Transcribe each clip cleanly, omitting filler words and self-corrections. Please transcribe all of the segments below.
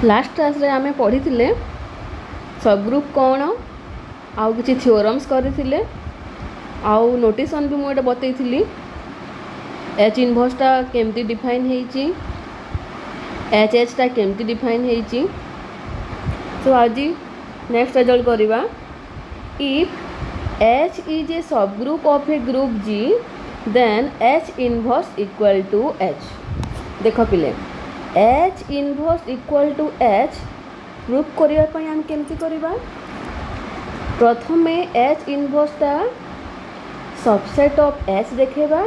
Last class रे आमे पढ़ी सब ग्रुप कौन आउ किसी थ्योरम्स करथिले आउ नोटेशन भी मुझे बतई एच इनवर्सटा केमती डिफाइन होईची एच एचटा केमती डिफाइन होईची। तो आज नेक्स्ट रिजल्ट करवा if H is a subgroup of a group G then H inverse equal to H. देख पिले H inverse equal to H proof करने आम केमती करवा प्रथम एच इनवर्सटा सबसेट ऑफ एच देखेबा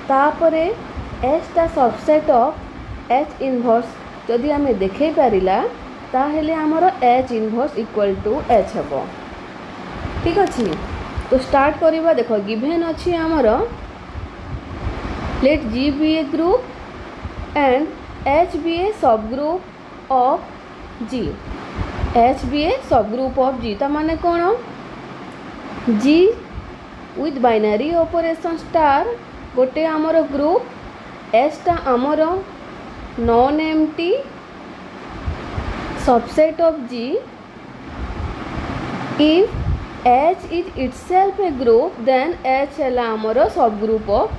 तापर एचटा सबसेट ऑफ एच इनवर्स जदि आम देखे पारिला ताहेले आमर H inverse equal to H हम। ठीक अच्छे तो स्टार्ट करवा। देख गिवेन अच्छी आमर let G be a group and H be a subgroup of G. H be a subgroup of G ता माने कौन G with binary operation star गोटे आमर ग्रुप एचटा आमर non empty subset of G if H is itself a group then H है आमर subgroup of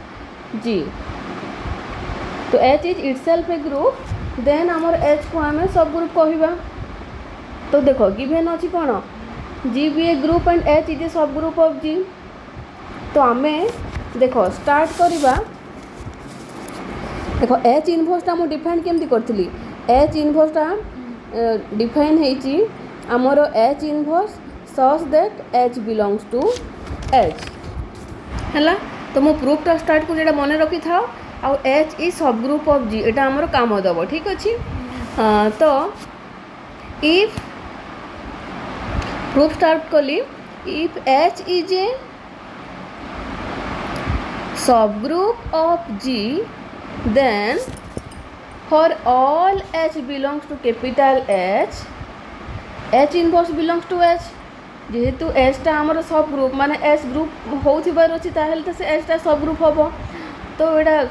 G. तो H is itself a group then आमर एच को आम सब ग्रुप कहवा। तो देखो गिवेन अच्छी कौन G be a group and H is a subgroup of G. तो आम देखो स्टार्ट करवा। देखो एच इनवर्सटा मुझे डिफाइन केमती करी एच इनवर्सटा डिफाइन होईची आमर H inverse such that H belongs to H है। तो मो प्रूफटा स्टार्ट कर मन रखी था आउ H is subgroup of G एटा आमर काम दब। ठीक अच्छे तो इफ प्रूफ स्टार्ट कली if H is a subgroup of G then for all H belongs to capital H inverse belongs to H. जेहेतु एचटा आमर सब ग्रुप माने एच ग्रुप होथिबार अछि ताहेले तो से एचटा सब ग्रुप हम तो एटा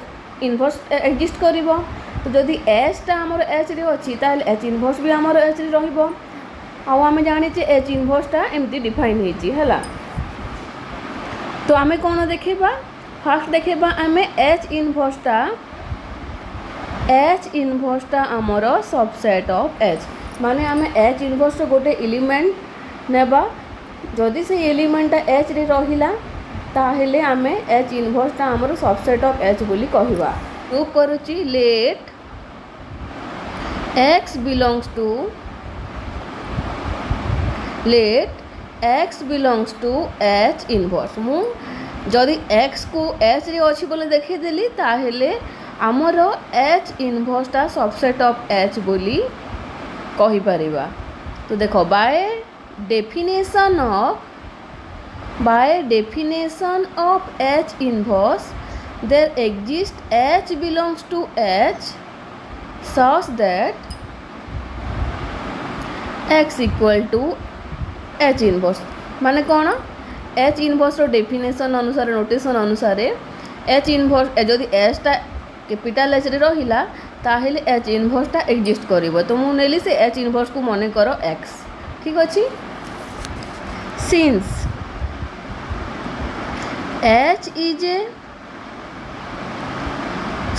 इनवर्स एक्जिस्ट करिवो। तो जदि एचटा आमर एच रे अछि ताहेले एच इनवर्स भी आमर एच रे रहिबो। आउ आमे जानिचे एच इनवर्सटा एमती डिफाइन होईची हैला। तो आमे कोन देखेबा फर्स्ट देखेबा आमे एच इनवर्सटा आमर सबसेट ऑफ एच माने आमे एच इनवर्स गोटे एलिमेंट नेबा जदि से एलिमेंटा एच रे रहिला ताहेले आमे एच इनवर्सटा आमर सबसेट ऑफ एच बोली कहवा। प्रूफ करूची let x belongs to H inverse मु जदि एक्स को एच रे अच्छी बोले देखेदेली ताहेले आमर एच इनवर्सटा सबसेट ऑफ एच बोली कहि परिबा। तो देखो by definition of H inverse there exist H belongs to H such that x equal to H inverse माने कौन एच इनवर्स डेफिनेशन अनुसार नोटेशन अनुसार एच इनवर्स जदि एचटा कैपिटल एच रे रहिला ताहेले एच इनवर्सटा एक्जिस्ट करिवो। तो मु नेली से एच इनवर्स को मने करो एक्स। ठीक अच्छे सिंस एच इज ए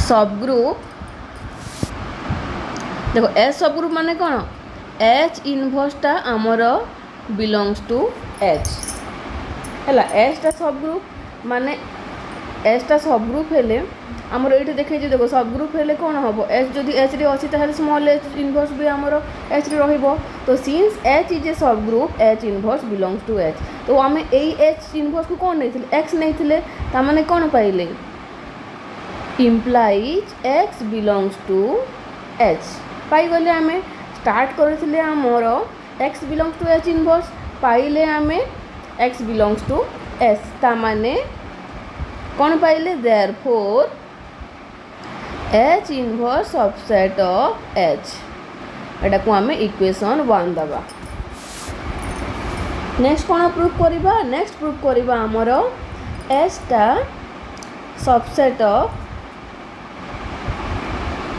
सब ग्रुप देखो एच सब ग्रुप माने कौन एच इनवर्सटा आमर बिलोंग्स टू एच है। एचटा सब ग्रुप माने एचटा सब ग्रुप हेले आमर ये देखे देखो सब ग्रुप हेले कौन हम एच जदि एच रे अच्छी ताहेले स्मॉल एच इनवर्स भी आमर एच रे रहिबो। तो since H is a subgroup H inverse belongs to H तो आम एच इनवर्स को कौन नहीं एक्स नहीं तामाने कौन पाइले implies x belongs to H पाइगले आम स्टार्ट करथिले आमर x belongs to H inverse पाइले आम एक्स बिलोंग्स टू एच तामाने कौन पाइले therefore H inverse subset of H एटा को आम इक्वेशन 1 दबा। नेक्स्ट कौन प्रूफ करवा नेक्स्ट प्रूफ करवा आमर एचटा सबसेट ऑफ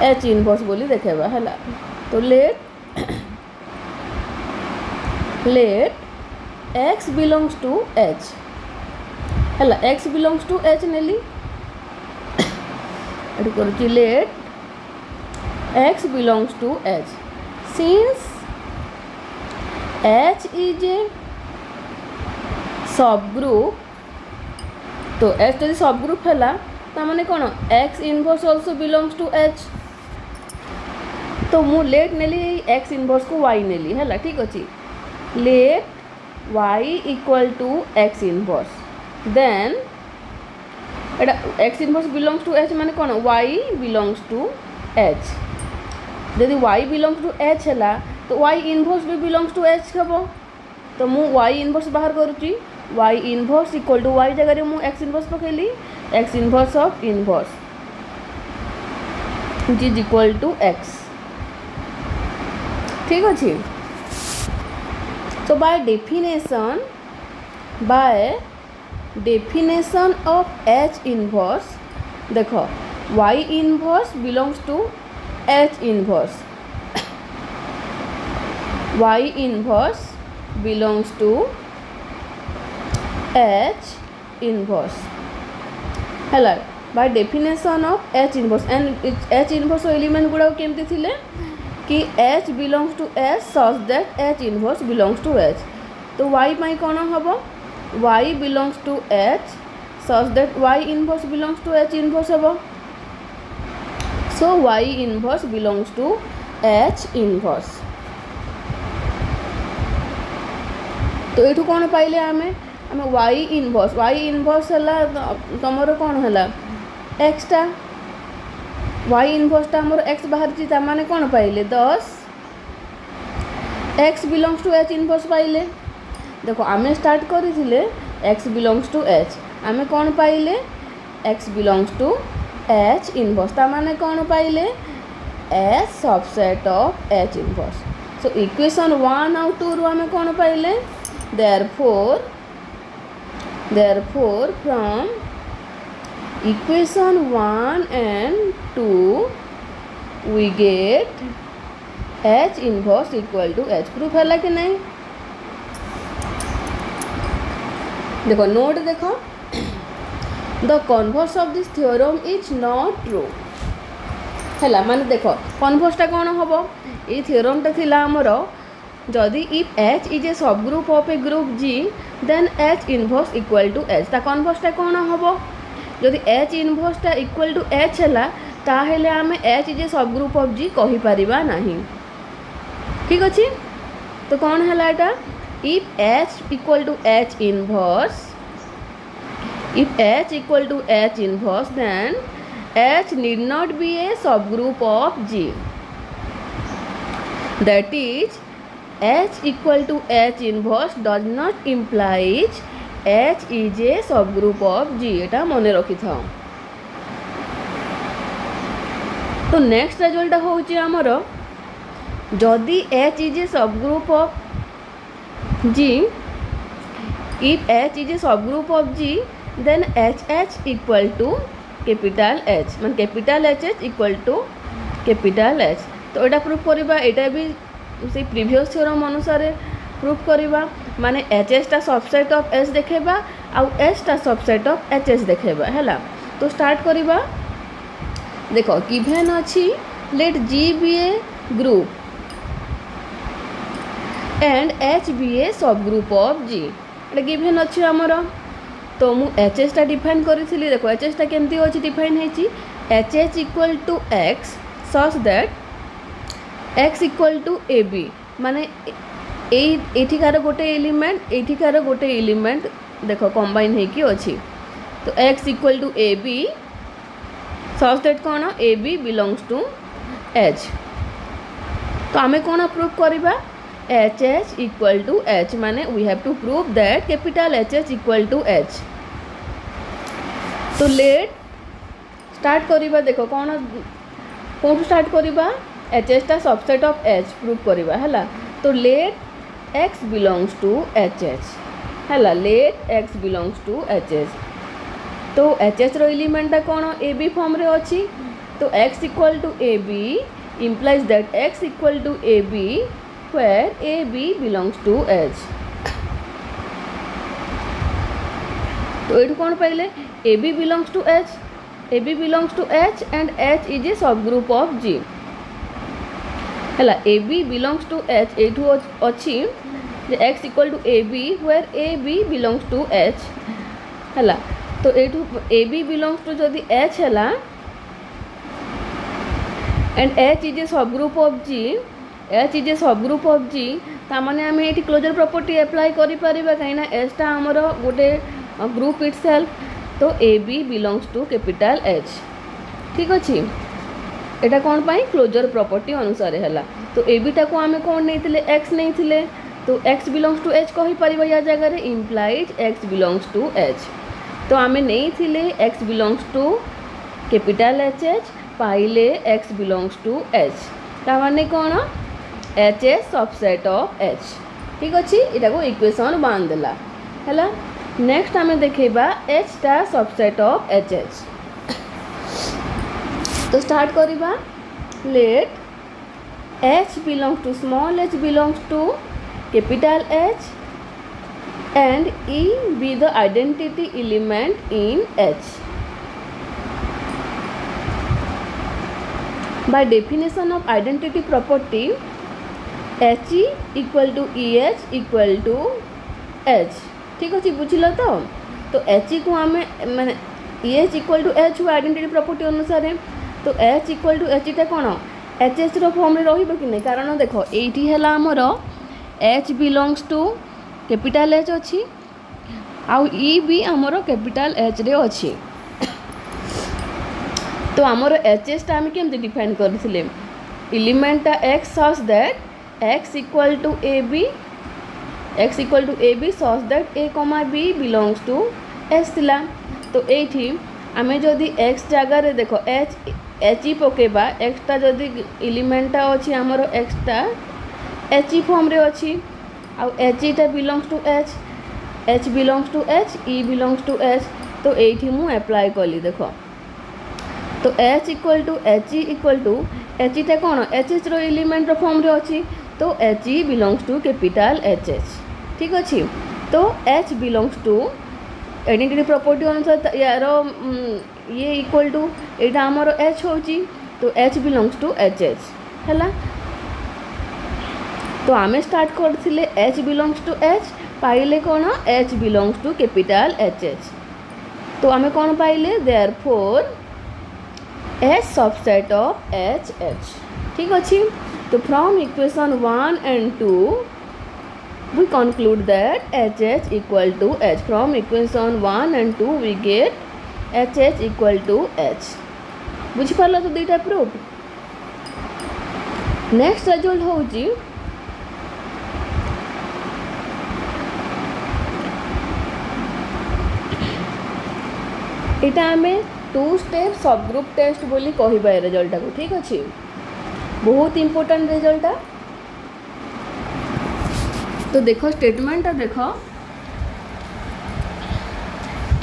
एच इनवर्स बोली देखेबा है। तो let let x belongs to H है एक्स बिलोंग्स टू एच नेली करुच्ची let x belongs to H since H is a subgroup तो एच जदि सबग्रुप है ताने कौन x inverse also belongs to H तो मु लेट नेली एक्स इनवर्स को वाई नेली है ठीक अच्छे let y equal to x inverse then एटा x inverse belongs to H माने कौन वाई बिलोंग्स टू एच जदि वाई बिलोंग्स टू एच है तो वाई इनवर्स भी बिलोंग्स टू एच हम तो मु वाई इनवर्स बाहर करुच्ची y inverse equal to y जगह मु एक्स इनवर्स पकेली x inverse of inverse which is equal to x ठीक अच्छे so by definition of H inverse देखो Y inverse belongs to H inverse Y inverse belongs to H inverse है by definition of H inverse and H inverse element गुड़ा केमती थिले कि H belongs to H such that H inverse belongs to H तो Y माई कौन हम Y belongs to H such that Y inverse belongs to H inverse हम so Y inverse belongs to H inverse तो ये कौन पाइले आमे Y inverse है तुमर कौन है X टा Y इनवर्स टा मोर x बाहर जी माने कौन पाइले 10 x belongs to h inverse पाइले देखो आमे स्टार्ट करिथिले x बिलोंग्स टू h आमे कौन पाइले x belongs to h inverse ता माने कौन पाइले s subset of h inverse so equation 1 और 2 रो आमे कौन पाइले therefore from equation 1 and 2 we get H inverse equal to H proof है कि नहीं देखो नोट देखो the converse of this theorem is not true है माने देखो converse टा कौन हम ये theorem टा थिला हमर जदि if H is a subgroup of a group G then H inverse equal to H ता converse टा कौन हम जदि H इनवर्स टा इक्वल टू H है ताहेले आमे H is a subgroup of G कहि परिबा नहीं ठीक अच्छे तो कौन है एटा if H equal to H inverse then H need not be a subgroup of G that is H equal to H inverse does not implies H is a subgroup of G एटा मने रखी था तो next result होची हमर जदि H is a subgroup of G if H is a subgroup of G then HH equal to capital H मान capital HH equal to capital H तो एटा proof करबा एटा भी से प्रीवियस थ्योरम अनुसार proof करबा माने HS टा subset of S देखेबा आउ S टा सबसेट ऑफ HS देखेबा हैला तो स्टार्ट करबा देखो गिवन अछि let G be a group and H be a subgroup of G एटा गिवन अछि हमर तो मु HS टा डिफाइन करिथिली देखो HS टा केमती अछि डिफाइन हेछि HH equal to X such that X equal to AB माने एठिकार गोटे एलिमेंट देखो कंबाइन है कि अच्छी तो x equal to a b such that कौन a b belongs to H तो आमे कौन प्रूफ करवा HH इक्वल टू H माने we have to prove that capital HH equal to H तो लेट स्टार्ट करवा देखो कौन कौन स्टार्ट करवा HS टा सबसेट ऑफ H प्रूफ करवा है तो let x belongs to HH है let x belongs to HH तो HH रो एलिमेंट कौन ए बी फॉर्म रे अच्छी तो x equal to a b implies that x equal to a b where AB belongs to H। तो ये कौन पाइले AB belongs to H, AB belongs to H and H is a subgroup of G हैला। AB belongs to H एठू अच्छी x equal to AB where AB belongs to H हैला। तो एठू AB belongs to जदि H हैला and H is a subgroup of G, H is a subgroup of G ता माने आमे एठी क्लोजर प्रॉपर्टी अप्लाई करि परिबा काइना H ता हमर गोटे ग्रुप इटसेल्फ। तो AB belongs to capital H ठीक अछि। एटा कौन पाई क्लोजर प्रॉपर्टी अनुसार हैला। तो AB टा को आमे कौन नहीं x नहीं तो x belongs to H कहि परिबा या जगह रे implies x belongs to H। तो आमे नहीं x belongs to capital HH पाइले x belongs to H ता माने कौन H is subset of H ठीक अछि। एटा को इक्वेशन बांध देला हैला। नेक्स्ट आमे देखैबा H टा सबसेट ऑफ HH। तो स्टार्ट करिबा late H belongs to small h belongs to capital H and E be the identity element in H। By definition of identity property HE equal to EH equal to H ठीक अच्छे बुझल। तो HE को आम माने EH equal to H हुआ identity property अनुसार तो H equal to H टा कौन HH रो फॉर्म रे रहिबो कि नहीं कारण देखो एठी हैला हमर H belongs to capital H अछि आउ E भी हमर कैपिटल H रे अछि। तो हमर HS टा हम केमते डिफाइन करथिले एलिमेंट टा x such that x equal to AB, x equal to AB such that A, B belongs to S थिला। तो एठी आमे जदि x जगह रे देखो H ही पकेबा x टा जदि एलिमेंट टा अछि हमर x टा H ही फॉर्म रे अछि आ H टा belongs to H, H belongs to H, E belongs to H। तो एठी मु अप्लाई करली देखो तो H equal to H equal to H टा कोन H रो एलिमेंट रो फॉर्म रे अछि तो H belongs to capital HH ठीक अछि। तो H belongs to identity property अनुसार यार ये इक्वल टू एटा हमर H होची तो H belongs to HH हैला। तो आमे स्टार्ट करथिले H belongs to H पाइले कोन H belongs to capital HH। तो आमे कोन पाइले therefore H subset of HH ठीक अछि। तो from equation 1 and 2 we conclude that HH equal to H। From equation 1 and 2 we get HH equal to H बुझी पारला। तो दुईटा प्रूफ। नेक्स्ट रिजल्ट होची एटा हमें 2 स्टेप सब ग्रुप टेस्ट बोली कहिबा रिजल्ट को ठीक अछि बहुत इंपोर्टेंट रिजल्ट। तो देखो स्टेटमेंट देखो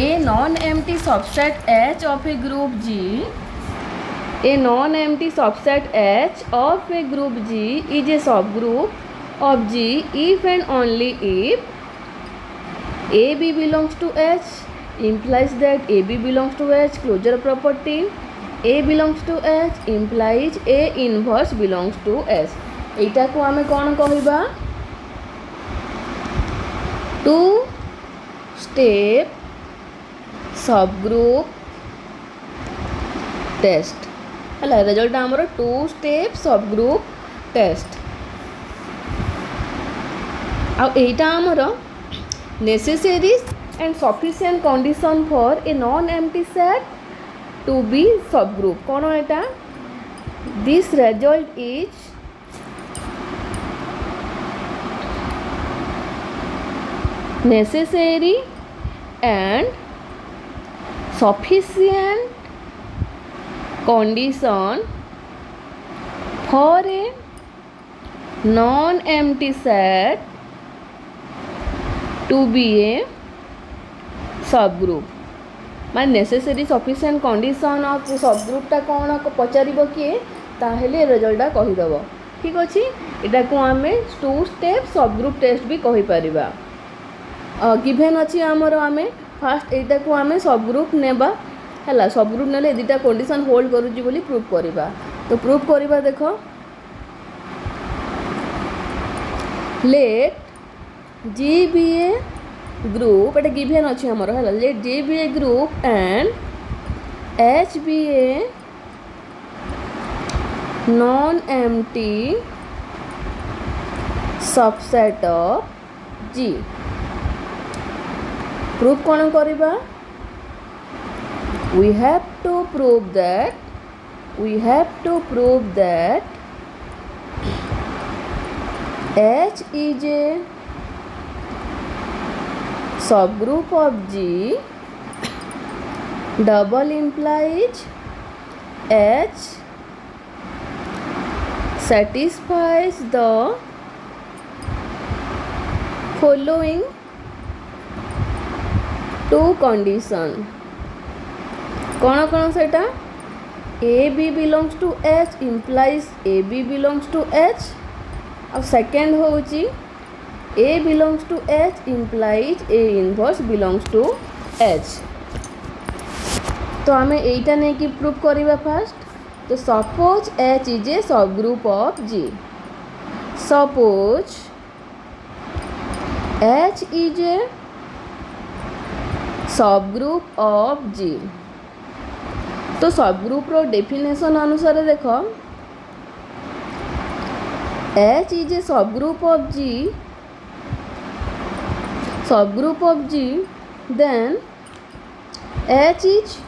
ए non empty subset H of a group G, a non empty subset H of a group G is a subgroup of G if and only if AB belongs to H implies that AB belongs to H closure property A belongs to H implies A inverse belongs to H। एटा को आमे कोन कहिबा 2 step subgroup test हला result हमर 2 step subgroup test आ एटा हमर necessary and sufficient condition for a non empty set to be subgroup कोन एटा this result is necessary and sufficient condition for a non-empty set to be a subgroup मान necessary sufficient condition of subgroup टा कौन पचारिबो किए ताहेले result कहिदबो ठीक अच्छे यहाँ को आम टू स्टेप सब ग्रुप टेस्ट भी कहीपर गिभेन अच्छी आमर आम फास्ट यहाँ को आम सब ग्रुप नेबा है सब ग्रुप ने दुटा कंडीशन होल्ड करुच्ची बोली प्रूव करवा तो प्रूव करवा देख let G be a group एटा गिभेन अच्छी आमर है let G be a group and H be a non empty subset of G proof कौन करवा we have to prove that H is a subgroup of G double implies H satisfies the following two condition कौन कौन से a b belongs to H implies a b belongs to H और second होची a belongs to H implies a inverse belongs to H तो आम यहीटा नहीं कि prove करवा फास्ट तो suppose H is a subgroup of G suppose H is a subgroup of G तो सब ग्रुप रो डेफिनेशन अनुसार देख H is a subgroup of G then H is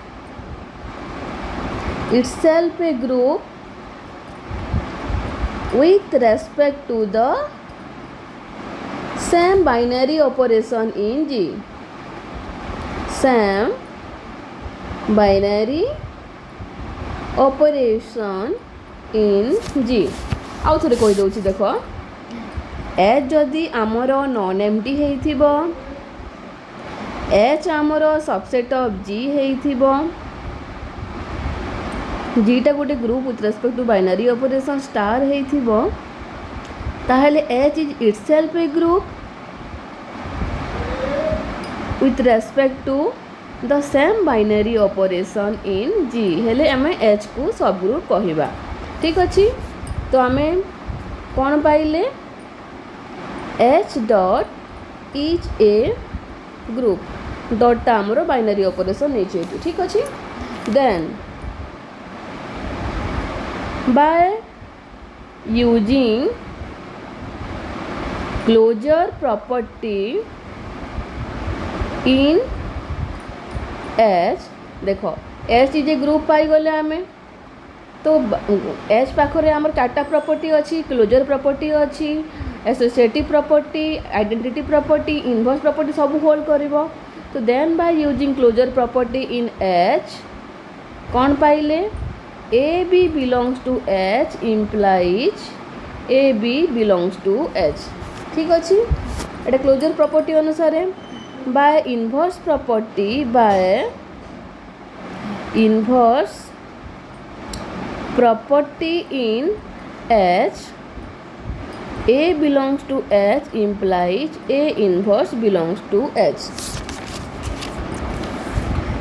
itself a group with respect to the same binary operation in G same binary operation in G आउ थे कहीदे देख H जदि आमर नॉन एम्प्टी होइथिबो H आमर subset of G होइथिबो जीटा गोटे group with respect to binary operation star होइथिबो ताहले H is itself a group with respect to the same binary operation in G हेले आम एच को सब ग्रुप कहवा ठीक अच्छे तो आम कौन पाइले H dot is a group डॉटा आमर बाइनरी ऑपरेशन नहीं ठीक अच्छे then by using closure property in H देख एच इज ए ग्रुप पाई गले आम तो एच पाखरे आमर चार्टा प्रॉपर्टी अच्छी क्लोजर प्रॉपर्टी अच्छी associative property identity property inverse property सब होल्ड करिवो तो then by using closure property in H कौन पाइले a b belongs to H implies a b belongs to H ठीक अच्छे एटा क्लोजर प्रॉपर्टी अनुसार by inverse property in H A belongs to H implies A inverse belongs to H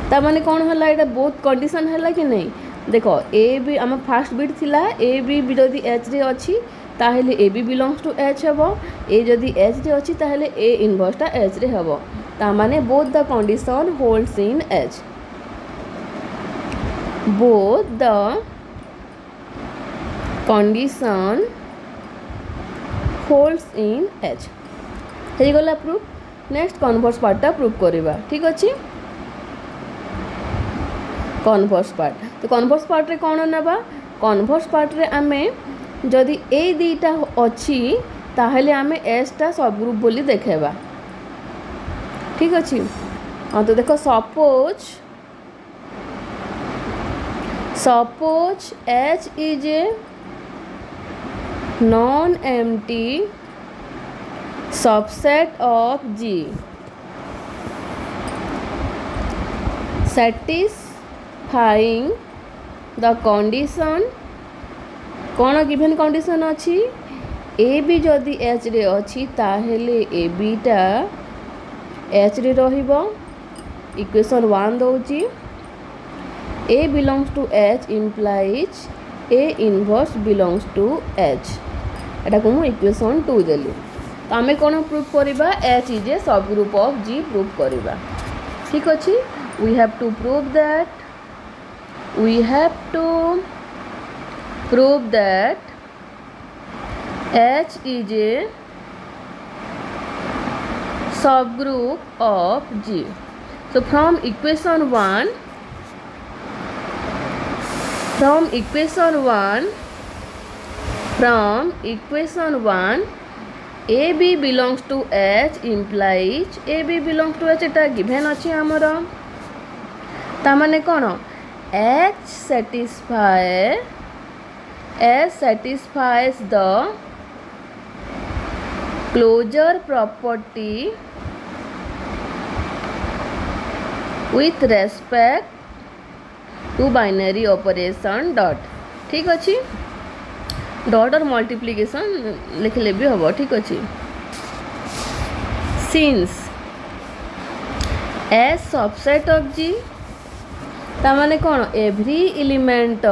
ता माने कौन हला एटा बहुत कंडीशन हला कि नहीं देख ए बी आम फास्ट बिट थिला ए बी जदि एच रे अच्छी ताहले a b belongs to H हेबो ए जदि एच रे अच्छी ताहले ए इनवर्सटा एच रे हेबो ता माने both the condition holds in H both the condition holds in H हो गला प्रूफ नेक्स्ट कन्वर्स पार्टा प्रूफ करवा ठीक अच्छे कन्वर्स पार्ट तो कन्वर्स पार्ट रे कौन नेबा कन्वर्स पार्ट रे आमे जदि ए दुईटा अच्छी ताहले आमे एच टा सब ग्रुप बोली देखेबा ठीक अच्छे हाँ तो देखो suppose H is a non empty subset of G satisfying the कौन गिवन कंडीशन अच्छी ए बी जदि एच रे अच्छी ताहेले ए बीटा एच रे रहिबो इक्वेशन 1 दउची a belongs to H implies a inverse belongs to H एटा को मु इक्वेशन 2 देली तो आमे कौन प्रूफ करबा H is a subgroup of G proof करबा ठीक अछि we have to prove that H is a subgroup of G. So from equation 1 AB belongs to H implies AB belongs to H Etah given अछि हमर ता माने कोन H satisfies the closure property with respect to binary operation dot ठीक अछि dot और multiplication लिखले भी हम ठीक अच्छे since a subset of G तामाने कौन every element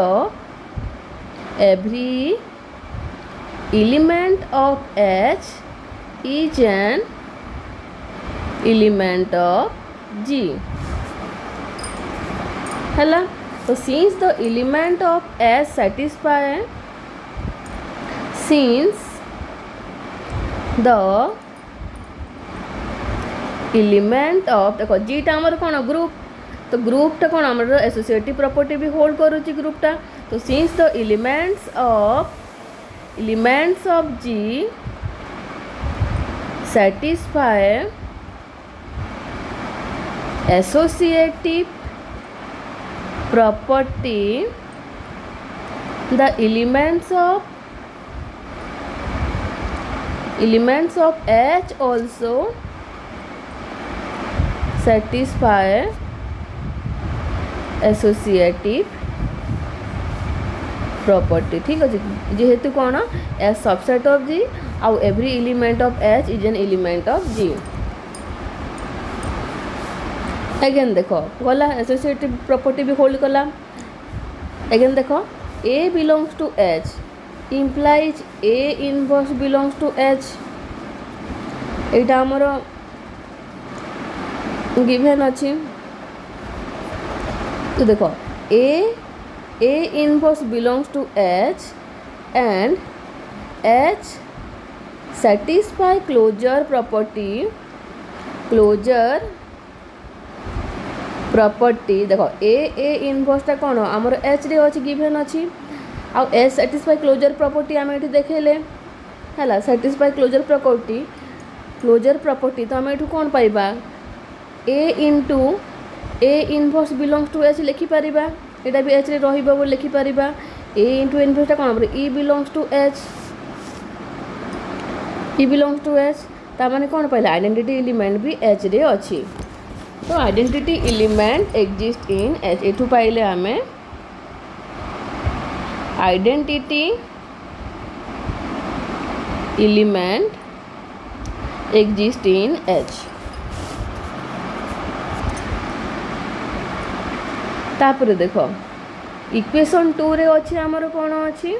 of H is an element of G है तो since the element of H satisfy since the element of देखो जीटा आमर कौन ग्रुप तो ग्रुपटा कौन आमर एसोसिएटिव प्रॉपर्टी भी होल्ड करुची ग्रुपटा तो since the elements of G satisfy associative property the elements of H also satisfy associative property ठीक अछि जेहेतु कोन ए सबसेट ऑफ G आउ every element of H is an element of G again देखो गला एसोसिएटिव प्रॉपर्टी भी hold कला again देखो A belongs to H implies A inverse belongs to H एटा हमर गिवन अछि तो देखो A inverse belongs to H and H satisfy closure property देखो A इनवर्स टा कौन आमर H रे अछि गिवन अछि आ S satisfy closure property आमे एठी देखेले हला satisfy closure property तो आमे एठू कोन पाइबा A into A inverse belongs to H लिखि परिबा एटा भी H रे रहिबा बोल लिखि परिबा A into inverse टा कोन E belongs to H ता माने कोन पाइला आइडेंटिटी एलिमेंट भी H रे अछि तो identity element exist in H एठू पाइले हमें identity element exist in H तापर देखो इक्वेशन 2 रे अछि हमर कोन अछि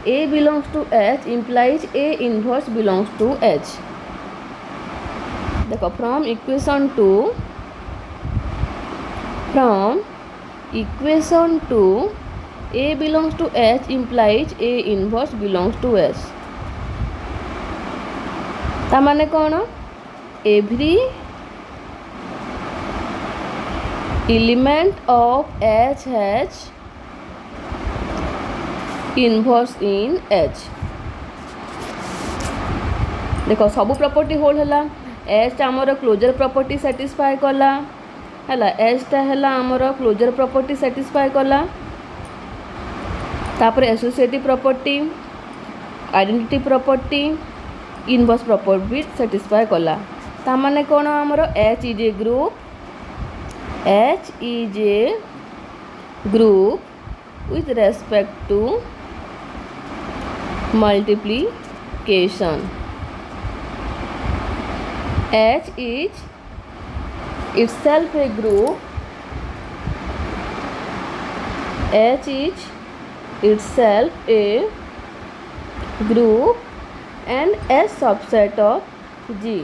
A belongs to H implies A inverse belongs to H देखो from equation 2 A belongs to H implies A inverse belongs to H ता माने कौन every element of H has inverse in H देखो सब प्रॉपर्टी होल्ड हला H आमर closure property satisfy कला हला H टा हला आमर क्लोजर प्रॉपर्टी सैटिस्फाई कला तापर associative property identity property inverse property भी सैटिस्फाई कला ता माने कोन आमर H is a group with respect to multiplication. H is itself a group. H is itself a group and a subset of G.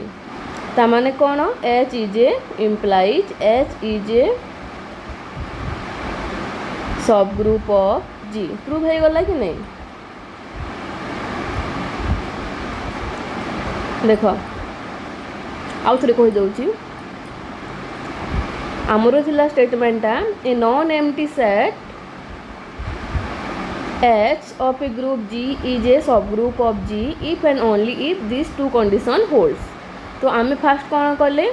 तामाने कौन H is a implies H is a subgroup of G. Prove हो गला कि नहीं? देख आउ थे कही दूँ आमर थिला स्टेटमेंटा a non empty set H of a group G is a subgroup of G if and only if these two condition holds. तो आम फास्ट कौन कले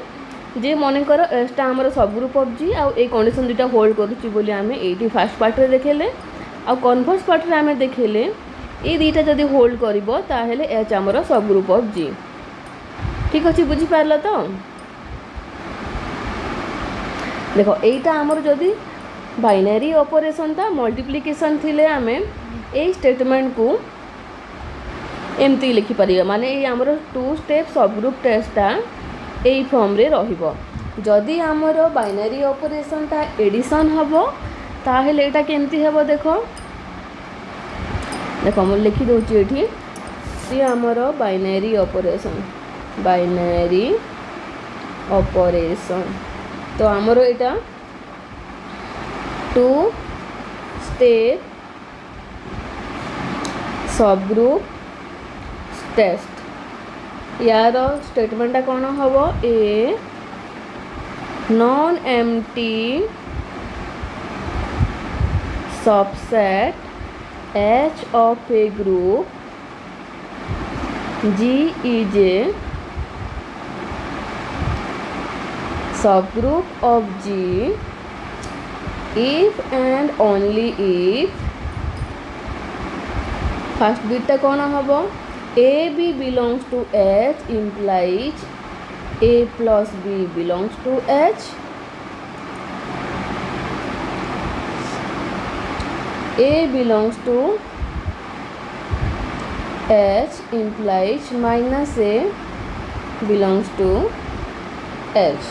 जे मन कर एसटा आमर सबग्रुप ऑफ जी आउ ए कंडीशन दुटा होल्ड करुच्ची बोली आम ये फास्ट पार्ट रे देखेले आ कन्वर्स पार्ट रे आम देखेले ये दुटा जदि होल्ड करिवो ताहेले एच आमर सबग्रुप ऑफ जी. ठीक अच्छे बुझी पारल तो देखो एटा आमर जदि बाइनरी ऑपरेशन था मल्टीप्लिकेशन थिले आम ए स्टेटमेंट को एमती लिखिपर माने ये आमर 2 स्टेप सबग्रुप टेस्टा ए फॉर्म रे रहिबो. जदि आमर बाइनरी ऑपरेशन ता एडिशन हबो ताहेले एटा केमती हेबो देखो देखो हम लिखि दोची एठी सी आमर बाइनरी ऑपरेशन तो आमर एटा 2 स्टेप सबग्रुप टेस्ट यार स्टेटमेंटा कौन हम ए non empty subset H of a group G is a subgroup of G if and only if first beta कौन हम A B belongs to H implies A plus B belongs to H. A belongs to H implies minus A belongs to H.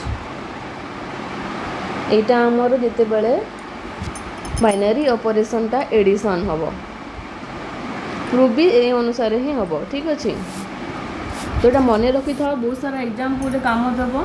एटा आमर जिते बड़े binary operation टा addition हम proof भी ए अनुसार ही हम. ठीक अच्छे तो ये मन रखी था बहुत सारा एग्जाम को काम देव.